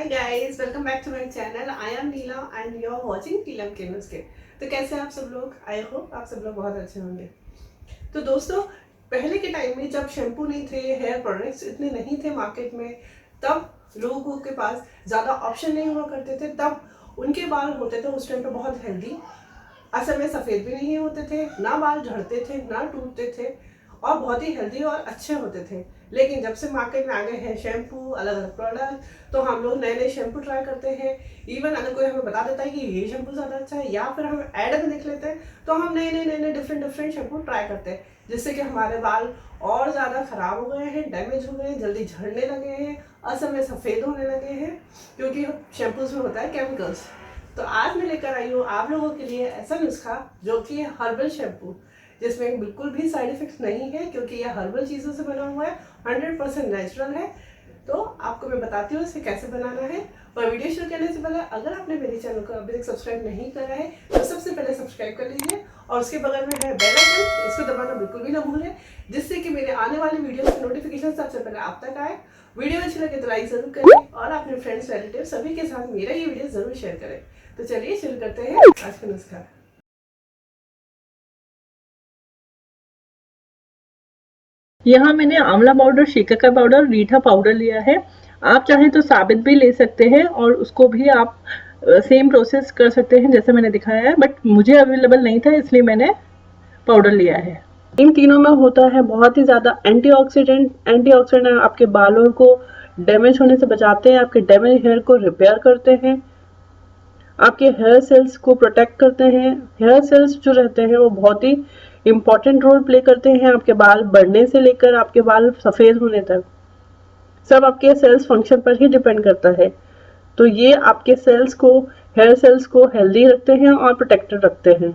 Hi guys, welcome back to my channel. I am Neela and you are watching Neelam के नुस्खे। तो कैसे हैं आप सब लोग? आई होप आप सब लोग बहुत अच्छे होंगे। तो दोस्तों, पहले के टाइम में जब शैम्पू नहीं थे, हेयर प्रोडक्ट्स इतने नहीं थे मार्केट में, तब लोगों के पास ज़्यादा ऑप्शन नहीं हुआ करते थे। तब उनके बाल होते थे उस टाइम पे बहुत हेल्दी, असल में सफ़ेद भी नहीं होते थे, ना बाल झड़ते थे, ना टूटते थे और बहुत ही हेल्दी और अच्छे होते थे। लेकिन जब से मार्केट में आ गए हैं शैम्पू, अलग अलग प्रोडक्ट, तो हम लोग नए नए शैम्पू ट्राई करते हैं। इवन अगर कोई हमें बता देता है कि ये शैम्पू ज़्यादा अच्छा है, या फिर हम ऐड में देख लेते हैं, तो हम नए नए डिफरेंट शैम्पू ट्राई करते हैं, जिससे कि हमारे बाल और ज़्यादा ख़राब हो गए हैं, डैमेज हो गए हैं, जल्दी झड़ने लगे हैं, असल में सफ़ेद होने लगे हैं, क्योंकि शैम्पूज में होता है केमिकल्स। तो आज मैं लेकर आई हूँ आप लोगों के लिए ऐसा नुस्खा जो कि है हर्बल शैम्पू, जिसमें बिल्कुल भी साइड इफेक्ट्स नहीं है, क्योंकि यह हर्बल चीज़ों से बना हुआ है, 100% नेचुरल है। तो आपको मैं बताती हूँ इसे कैसे बनाना है। और वीडियो शुरू करने से पहले अगर आपने मेरे चैनल को अभी तक सब्सक्राइब नहीं करा है तो सबसे पहले सब्सक्राइब कर लीजिए, और उसके बगल में है बेल आइकन, इसको दबाना बिल्कुल भी ना भूलें, जिससे कि मेरे आने वाली वीडियो की नोटिफिकेशन सबसे पहले आप तक आए। वीडियो अच्छी लगे तो लाइक जरूर करें और अपने फ्रेंड्स रिलेटिव सभी के साथ मेरा ये वीडियो जरूर शेयर करें। तो चलिए शुरू करते हैं आज का नुस्खा। यहाँ मैंने आंवला पाउडर, शिकाकाई पाउडर, रीठा पाउडर लिया है। आप चाहें तो साबित भी ले सकते हैं और उसको भी आप सेम प्रोसेस कर सकते हैं जैसे मैंने दिखाया है, बट मुझे अवेलेबल नहीं था इसलिए मैंने पाउडर लिया है। इन तीनों में होता है बहुत ही ज़्यादा एंटीऑक्सीडेंट। एंटीऑक्सीडेंट आपके बालों को डैमेज होने से बचाते हैं, आपके डैमेज हेयर को रिपेयर करते हैं, आपके हेयर सेल्स को प्रोटेक्ट करते हैं। हेयर सेल्स जो रहते हैं वो बहुत ही इम्पॉर्टेंट रोल प्ले करते हैं आपके बाल बढ़ने से लेकर आपके बाल सफ़ेद होने तक। सब आपके सेल्स फंक्शन पर ही डिपेंड करता है। तो ये आपके सेल्स को, हेयर सेल्स को हेल्दी रखते हैं और प्रोटेक्टेड रखते हैं।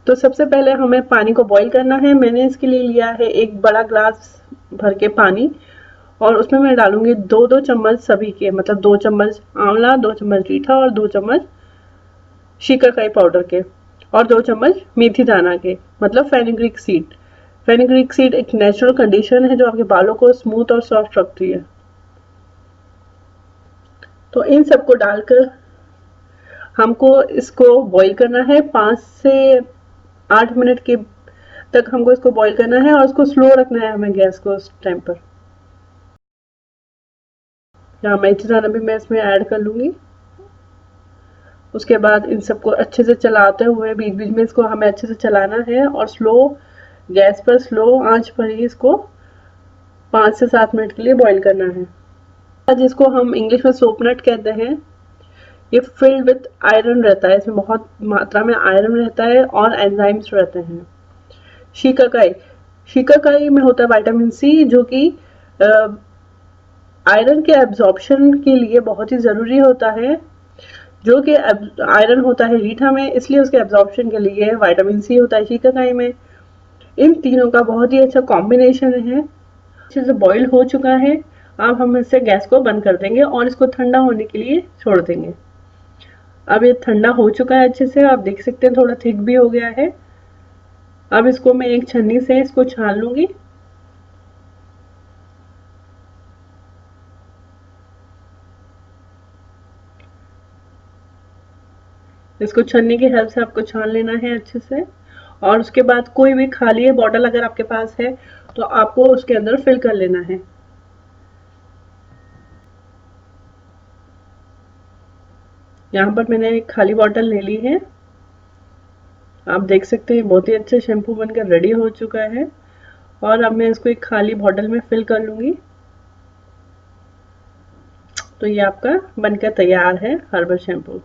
तो सबसे पहले हमें पानी को बॉईल करना है। मैंने इसके लिए लिया है एक बड़ा ग्लास भर के पानी, और उसमें मैं डालूंगी 2-2 चम्मच सभी के, मतलब 2 चम्मच आंवला, 2 चम्मच रीठा और 2 चम्मच शिकाकाई पाउडर के, और 2 चम्मच मेथी दाना के, मतलब फेनुग्रीक सीड। फेनुग्रीक सीड एक नेचुरल कंडीशन है जो आपके बालों को स्मूथ और सॉफ्ट रखती है। तो इन सबको डालकर हमको इसको बॉईल करना है 5 से 8 मिनट के तक हमको इसको बॉईल करना है, और इसको स्लो रखना है हमें गैस को उस टाइम पर। यहाँ मेथी दाना भी मैं इसमें ऐड कर लूँगी। उसके बाद इन सबको अच्छे से चलाते हुए बीच बीच में इसको हमें अच्छे से चलाना है, और स्लो गैस पर, स्लो आंच पर ही इसको 5 से 7 मिनट के लिए बॉईल करना है। जिसको हम इंग्लिश में सोप नट कहते हैं, ये फिल्ड विथ आयरन रहता है, इसमें बहुत मात्रा में आयरन रहता है और एंजाइम्स रहते हैं। शिकाकाई, शिकाकाई में होता है विटामिन सी, जो कि आयरन के एब्जॉर्प्शन के लिए बहुत ही ज़रूरी होता है। जो कि आयरन होता है रीठा में, इसलिए उसके एब्जॉर्प्शन के लिए विटामिन सी होता है शिकाकाई में। इन तीनों का बहुत ही अच्छा कॉम्बिनेशन है। अच्छे से बॉईल हो चुका है। अब हम इससे गैस को बंद कर देंगे और इसको ठंडा होने के लिए छोड़ देंगे। अब ये ठंडा हो चुका है अच्छे से, आप देख सकते हैं थोड़ा थिक भी हो गया है। अब इसको मैं एक छन्नी से इसको छान लूंगी। इसको छन्नी की हेल्प से आपको छान लेना है अच्छे से, और उसके बाद कोई भी खाली बॉटल अगर आपके पास है तो आपको उसके अंदर फिल कर लेना है। यहाँ पर मैंने एक खाली बॉटल ले ली है। आप देख सकते हैं बहुत ही अच्छा शैम्पू बनकर रेडी हो चुका है, और अब मैं इसको एक खाली बॉटल में फिल कर लूंगी। तो ये आपका बनकर तैयार है हर्बल शैम्पू।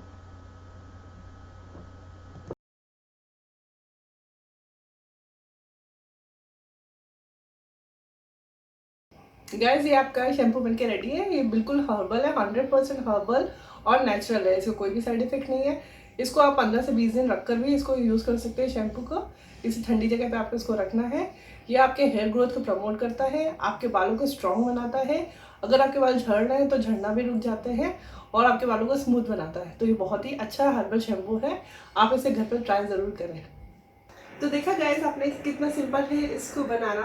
गाइस, ये आपका शैम्पू बनके रेडी है। ये बिल्कुल हर्बल है, 100% हर्बल और नेचुरल है। इसको कोई भी साइड इफेक्ट नहीं है। इसको आप 15 से 20 दिन रखकर भी इसको यूज़ कर सकते हैं। शैम्पू को इसी ठंडी जगह पे आपको इसको रखना है। ये आपके हेयर ग्रोथ को प्रमोट करता है, आपके बालों को स्ट्रॉन्ग बनाता है। अगर आपके बाल झड़ रहे हैं तो झड़ना भी रुक जाते हैं, और आपके बालों को स्मूथ बनाता है। तो ये बहुत ही अच्छा हर्बल शैम्पू है, आप इसे घर पर ट्राई ज़रूर करें। तो देखा गाइस आपने कितना सिंपल है इसको बनाना।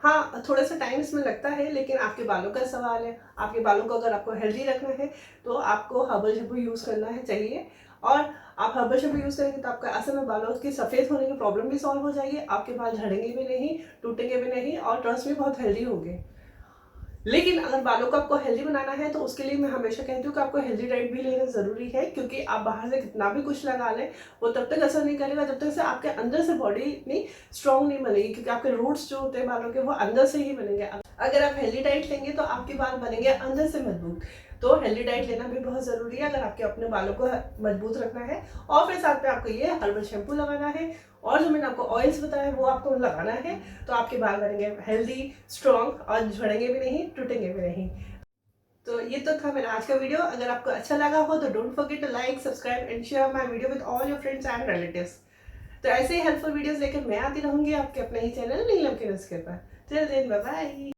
हाँ, थोड़ा सा टाइम इसमें लगता है, लेकिन आपके बालों का सवाल है। आपके बालों को अगर आपको हेल्दी रखना है तो आपको हर्बल शैम्पू यूज़ करना है चाहिए। और आप हर्बल शैम्पू यूज़ करेंगे तो आपका असल में बालों की सफ़ेद होने की प्रॉब्लम भी सॉल्व हो जाएगी, आपके बाल झड़ेंगे भी नहीं, टूटेंगे भी नहीं और ट्रस्ट भी बहुत हेल्दी होंगे। लेकिन अगर बालों को आपको हेल्दी बनाना है तो उसके लिए मैं हमेशा कहती हूँ कि आपको हेल्दी डाइट भी लेना ज़रूरी है, क्योंकि आप बाहर से कितना भी कुछ लगा लें वो तब तक असर नहीं करेगा जब तक से आपके अंदर से बॉडी इतनी स्ट्रांग नहीं बनेगी, क्योंकि आपके रूट्स जो होते हैं बालों के वो अंदर से ही बनेंगे। अगर आप हेल्दी डाइट लेंगे तो आपके बाल बनेंगे अंदर से मजबूत। तो हेल्दी डाइट लेना भी बहुत ज़रूरी है अगर आपके अपने बालों को मजबूत रखना है। और फिर साथ में आपको ये हर्बल शैम्पू लगाना है और जो मैंने आपको ऑयल्स बताया वो आपको लगाना है, तो आपके बाल बनेंगे हेल्दी, स्ट्रॉन्ग और झड़ेंगे भी नहीं, टूटेंगे भी नहीं। तो ये तो था मेरा आज का वीडियो। अगर आपको अच्छा लगा हो तो don't forget to like, subscribe and share my video with all your friends and relatives. तो ऐसे ही हेल्पफुल वीडियोस लेकर मैं आती रहूंगी आपके अपने ही चैनल नीलम के नुस्खे पर। Till then bye bye.